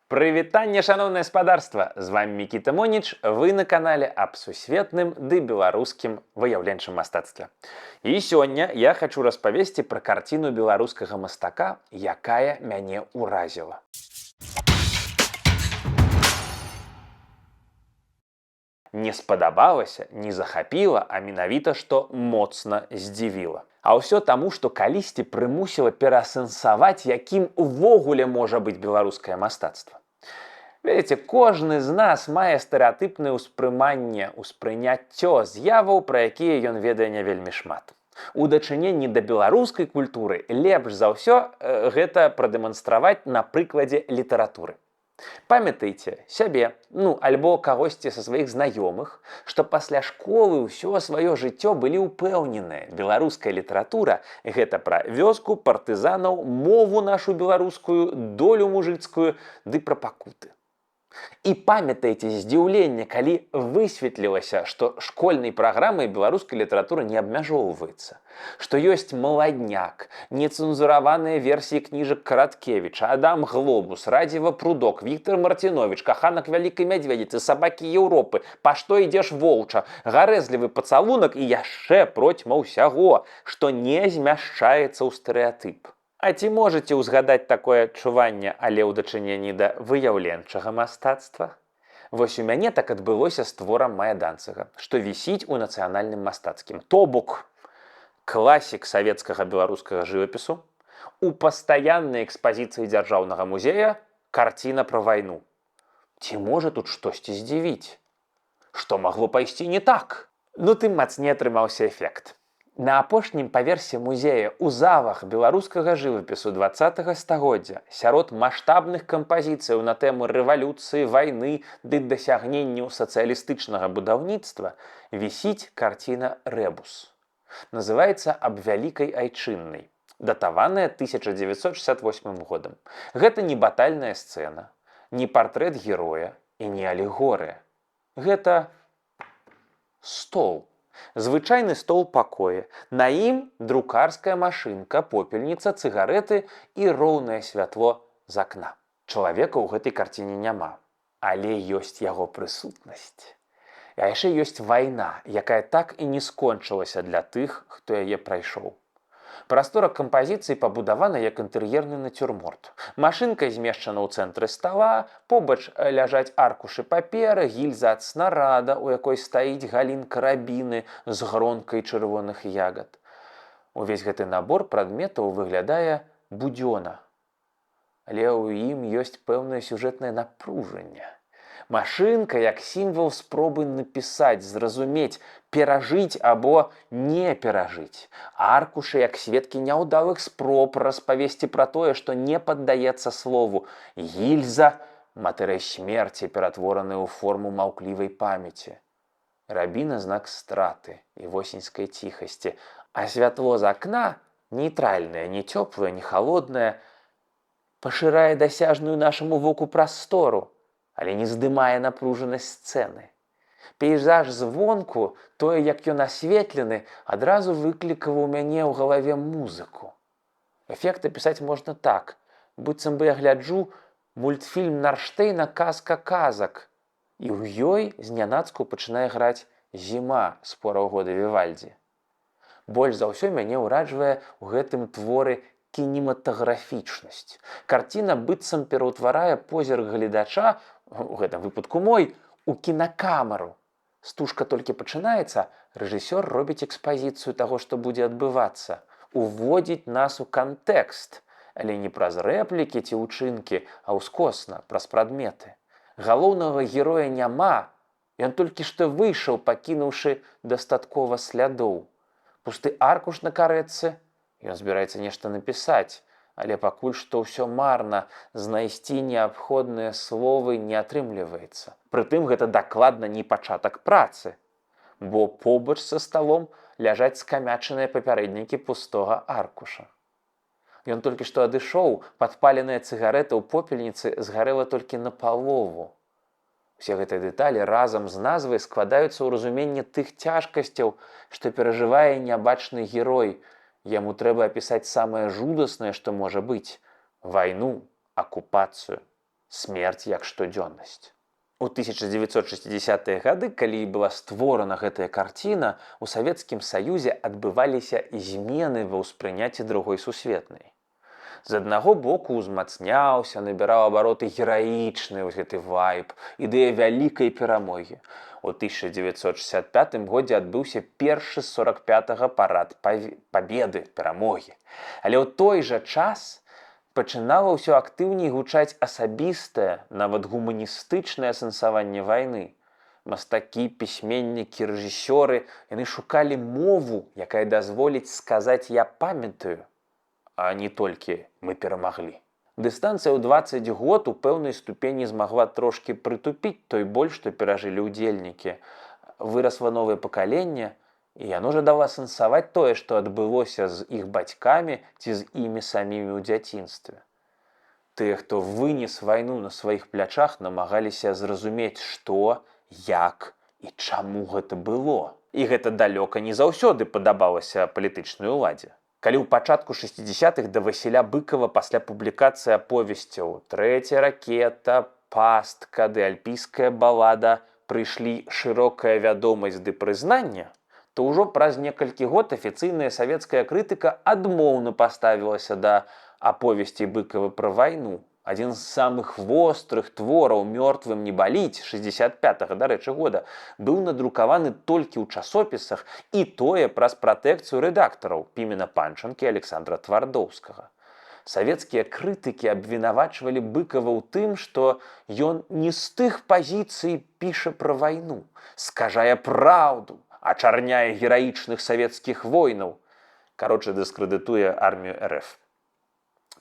Прывітанне, шаноўнае спадарства! З вами Мікіта Моніч, вы на канале аб сусветным ды беларускім выяўленчым мастацтве. І сёння я хачу распавесці пра карціну беларускага мастака, якая мяне ўразіла. Не спадабалася, не захапіла, а менавіта што моцна здзівіла. А ўсё таму, што калісьці прымусіла пераасэнсаваць, якім увогуле можа быць беларускае мастацтва. Ведаеце, кожны з нас мае стэрэатыпнае ўспрыняццё з'яваў, пра якія ён ведае не вельмі шмат. У дачыненні да беларускай культуры лепш за ўсё гэта прадэманстраваць на прыкладзе літаратуры. Памятайце сябе, альбо кагосьці са сваіх знаёмых, што пасля школы ўсё сваё жыццё былі ўпэўненыя. Беларуская літаратура – гэта пра вёску, партызанаў, мову нашу беларускую, долю мужыцкую ды пра пакуты. І памятайце здзіўленне, калі высветлілася, што школьнай праграмай беларуская літаратура не абмяжоўваецца, што ёсць маладняк, нецэнзураваныя версіі кніжак Караткевіча, Адам Глобус, Радзіва Прудок, Віктар Мартинович, Каханак вялікай мядзведзіцы, Сабакі Еўропы, Па што ідзеш воўча, Гарэзлівы пацалунак і яшчэ процьма ўсяго, што не змяшчаецца ў стэрэатып. А ці можаце ўзгадаць такое адчуванне, але ў дачыненні да выяўленчага мастацтва? Вось у мяне так адбылося з творам Мая Данцыга, што вісіць у нацыянальным мастацкім. То бок класік савецкага беларускага жывапісу, у пастаяннай экспазіцыі дзяржаўнага музея карціна пра вайну. Ці можа тут штосьці здзівіць? Што магло пайсці не так? Тым мацней атрымаўся эфект. На апошнім паверсе музея ў залах беларускага жывапісу 20-го стагоддзя сярод маштабных кампазіцыяў на тэму рэвалюцыі, вайны ды дасягненняў сацыялістычнага будаўніцтва вісіць карціна «Рэбус». Называецца «Аб вялікай айчыннай», датаваная 1968 годам. Гэта не батальная сцэна, не партрэт героя і не алегорыя. Гэта стол. Звычайны стол пакоя. На ім друкарская машынка, попельніца, цыгарэты і роўнае святло з акна. Чалавека ў гэтай карціне няма, але ёсць яго прысутнасць. А яшчэ ёсць вайна, якая так і не скончылася для тых, хто яе прайшоў. Прастора кампазіцыі пабудавана як інтэр'ерны нацюрморт. Машынка змешчана ў цэнтры стала, побач ляжаць аркушы паперы, гільза ад снарада, у якой стаіць галін карабіны з гронкай чырвоных ягад. Увесь гэты набор прадметаў выглядае будзёна. Але ў ім ёсць пэўнае сюжэтнае напружанне. Машынка як сімвал спробы напісаць, зразумець, перажыць або не перажыць. Аркушы як сведкі няўдалых спроб распавесці пра тое, што не паддаецца слову. Гільза – матэрыя смерці, ператвораная ў форму маўклівай памяці. Рабіна – знак страты і восеньскай ціхасці. А святло з акна – нейтральнае, не цёплае, не халоднае, пашырае дасяжную нашаму воку прастору, але не здымае напружанасць сцэны. Пейзаж звонку, тое, як ён асветлены, адразу выклікаў у мяне ў галаве музыку. Эфект апісаць можна так, быццам бы я гляджу мультфільм Нарштейна «Казка казак», і ў ёй знянацку пачынае граць зіма з пораў года Вівальдзі. Больш за ўсё мяне ўраджвае ў гэтым творы кінематаграфічнасць. Карціна быццам пераўтварае позірк гледача, у гэтым выпадку мой, у кінакамеру. Стужка толькі пачынаецца, рэжысёр робіць экспазіцыю таго, што будзе адбывацца, уводзіць нас у кантэкст, але не праз рэплікі ці ўчынкі, а ўскосна, праз прадметы. Галоўнага героя няма, ён толькі што выйшаў, пакінуўшы дастаткова слядоў. Пусты аркуш на карэтцы, ён збіраецца нешта напісаць, але пакуль што ўсё марна, знайсці неабходныя словы не атрымліваецца. Прытым гэта дакладна не пачатак працы, бо побач са сталом ляжаць скамячаныя папярэднікі пустога аркуша. Ён толькі што адышоў, падпаленая цыгарэта ў попельніцы згарэла толькі напалову. Усе гэтыя дэталі разам з назвай складаюцца ў разуменне тых цяжкасцяў, што перажывае нябачны герой. Яму трэба апісаць самае жудаснае, што можа быць – вайну, акупацыю. Смерць як штодзённасць. У 1960-е гады, калі была створана гэтая карціна, у Савецкім Саюзе адбываліся змены ва ўспрыняцці другой сусветнай. З аднаго боку узмацняўся, набіраў абароты гераічны гэты вайб, ідэя вялікай перамогі. У 1965 годзе адбыўся першы з 45-га парад пабеды, перамогі. Але ў той жа час пачынала ўсё актыўней гучаць асабістае, нават гуманістычнае асэнсаванне вайны. Мастакі, пісьменнікі, рэжысёры, яны шукалі мову, якая дазволіць сказаць «я памятаю», а не толькі «мы перамаглі». Дыстанцыя ў 20 год у пэўнай ступені змагла трошкі прытупіць той боль, што перажылі ўдзельнікі. Вырасла новае пакаленне, і яно жадала асэнсаваць тое, што адбылося з іх бацькамі ці з імі самімі ў дзяцінстве. Тыя, хто вынес вайну на сваіх плячах, намагаліся зразумець, што, як і чаму гэта было. І гэта далёка не заўсёды падабалася палітычнай уладзе. Калі ў пачатку 60-х да Васіля Быкава пасля публікацыі аповесцяў «Трэця ракета», «Пастка» ды «Альпійская балада» прыйшлі шырокая вядомасць ды прызнанне, то ўжо праз некалькі год афіцыйная савецкая крытыка адмоўна паставілася да аповесці Быкава пра вайну. Адзін з самых вострых твораў «Мёртвым не баліць» 65-го, дарэчы, года быў надрукаваны толькі ў часопісах, і тое праз пратэкцыю рэдактараў Пімена Панчанкі і Александра Твардоўскага. Савецкія крытыкі абвінавачвалі Быкава ў тым, што ён не з тых пазіцый піша пра вайну, скажае праўду, ачарняе гераічных савецкіх воінаў. Кароче, дыскрэдытуе армію РФ.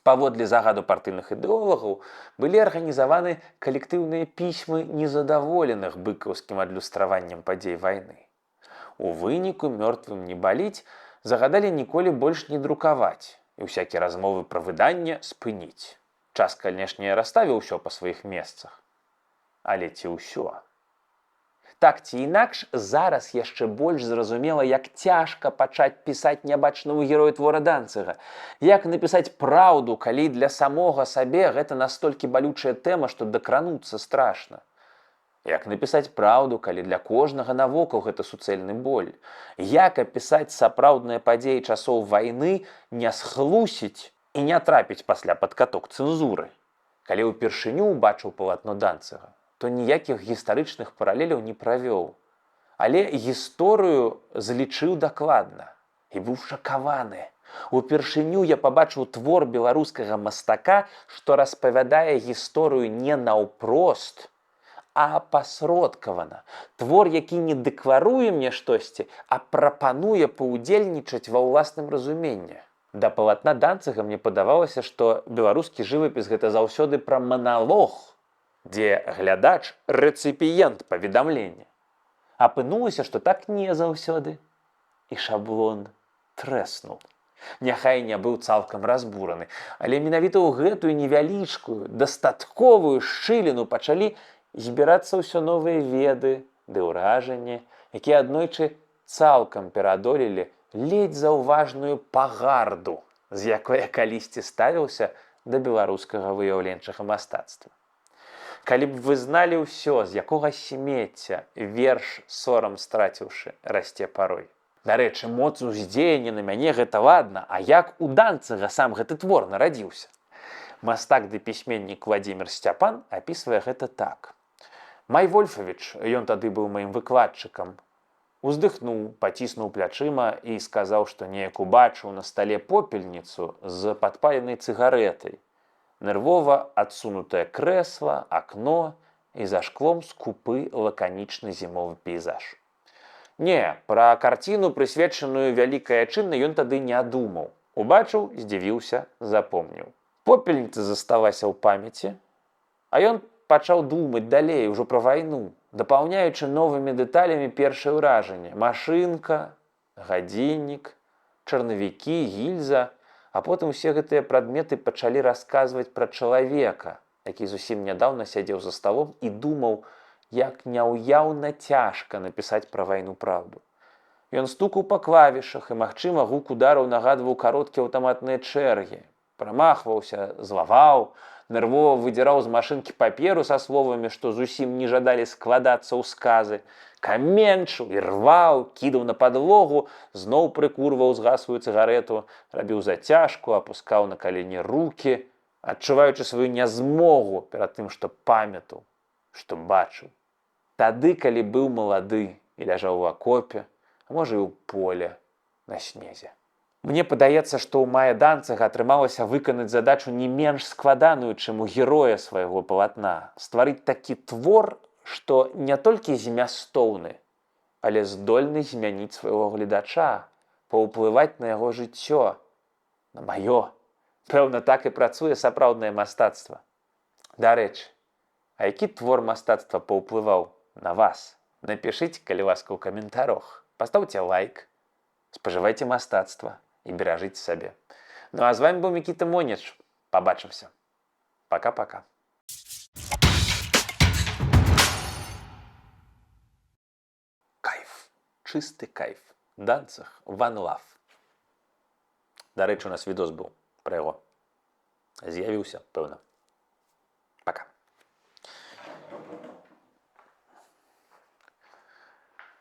Паводле загаду партыйных ідэолагаў былі арганізаваны калектыўныя пісьмы незадаволеных быкаўскім адлюстраваннем падзей вайны. У выніку «Мёртвым не баліць» загадалі ніколі больш не друкаваць і ўсякія размовы пра выданне спыніць. Час, канешне, расставіў усё па сваіх месцах. Але ці ўсё? Так ці інакш, зараз яшчэ больш зразумела, як цяжка пачаць пісаць нябачнаму герою твора Данцыга. Як напісаць праўду, калі для самога сабе гэта настолькі балючая тэма, што дакрануцца страшна. Як напісаць праўду, калі для кожнага навокал гэта суцэльны боль. Як апісаць сапраўдныя падзеі часоў вайны, не схлусіць і не трапіць пасля пад каток цэнзуры. Калі ўпершыню убачыў палатно Данцыга, то ніякіх гістарычных паралеляў не правёў. Але гісторыю злічыў дакладна і быў шакаваны. Упершыню я пабачыў твор беларускага мастака, што распавядае гісторыю не наўпрост, а апасродкавана. Твор, які не дэкларуе мне штосьці, а прапануе паўдзельнічаць ва ўласным разуменні. Да палатна Данцыга мне падавалася, што беларускі жывапіс гэта заўсёды пра маналог, дзе глядач – рэцыпіент паведамлення. Апынулася, што так не заўсёды. І шаблон трэснуў. Няхай не быў цалкам разбураны, але менавіта ў гэтую невялічкую, дастатковую шчыліну пачалі збірацца ўсё новыя веды ды ўражанні, якія аднойчы цалкам пераадолелі ледзь заўважную пагарду, з якой я калісьці ставіўся да беларускага выяўленчага мастацтва. Калі б вы зналі ўсё, з якога смецця верш «Сорам страціўшы» расце парой. Дарэчы, моц уздзеяння на мяне гэта ладна, а як у Данцыга сам гэты твор нарадзіўся? Мастак ды пісьменнік Владзімір Сцяпан апісвае гэта так. Май Вольфавіч, ён тады быў маім выкладчыкам, уздыхнуў, паціснуў плячыма і сказаў, што неяк убачыў на стале попельніцу з падпаленай цыгарэтай. Нервова адсунутае крэсла, акно і за шклом скупы лаканічны зімовы пейзаж. Не, пра карціну, прысвечаную вялікай айчыннай, ён тады не думаў. Убачыў, здзівіўся, запомніў. Попельніца засталася ў памяці, а ён пачаў думаць далей ужо пра вайну, дапаўняючы новымі дэталямі першае ўражанне. Машынка, гадзіннік, чарнавікі, гільза. А потым усе гэтыя прадметы пачалі расказваць пра чалавека, які зусім нядаўна сядзеў за сталом і думаў, як няўяўна цяжка напісаць пра вайну праўду. Ён стукаў па клавішах, і, магчыма, гук удараў нагадваў кароткія аўтаматныя чэргі. Прамахваўся, злаваў, нервова выдзіраў з машынкі паперу са словамі, што зусім не жадалі складацца ў сказы, каменчыў і рваў, кідаў на падлогу, зноў прыкурваў згасвую цыгарэту, рабіў зацяжку, апускаў на калені рукі, адчуваючы сваю нязмогу перад тым, што памятаў, што бачыў. Тады, калі быў малады і ляжаў у акопе, а можа і ў поле на снезе. Мне падаецца, што ў Майданцага атрымалася выканаць задачу не менш складаную, чым у героя свайго палатна, стварыць такі твор, што не толькі змястоўны, але здольны змяніць свайго гледача, паўплываць на яго жыццё, на маё. Пэўна, так і працуе сапраўднае мастацтва. Дарэчы, а які твор мастацтва паўплываў на вас? Напішыце, калі ласка, у каментарах. Пастаўце лайк, спажывайце мастацтва і беражыце сабе. Ну а з вами быў Мікіта Моніч. Пабачымся. Пока-пока. Кайф. Чысты кайф. Данцаг One Love. Дарэчы, у нас відос быў пра яго. З'явіўся, пэўна. Пока.